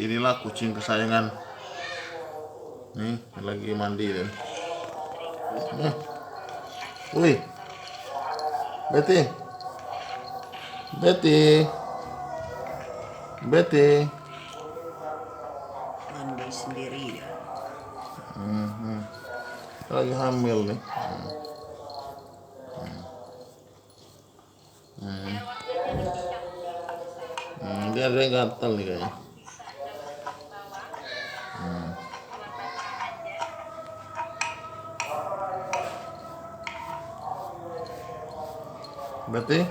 Inilah kucing kesayangan. Nih, lagi mandi dan. Wih, Betty, Betty, Betty. Mandi sendiri dia. Lagi hamil nih. Dia ada yang gatal nih kayaknya. Betty,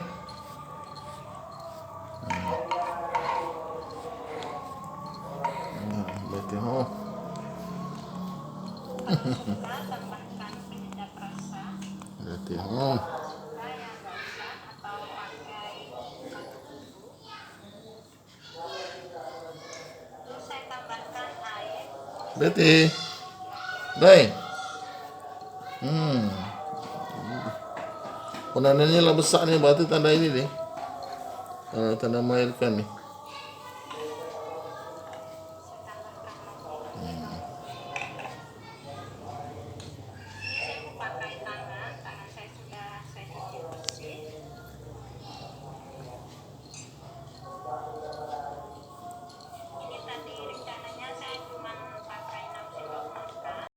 Betty, oh, Betty, oh. Betty, Day. Penandannya lah besar nih, berarti tanda ini nih. Tanda melahirkan nih.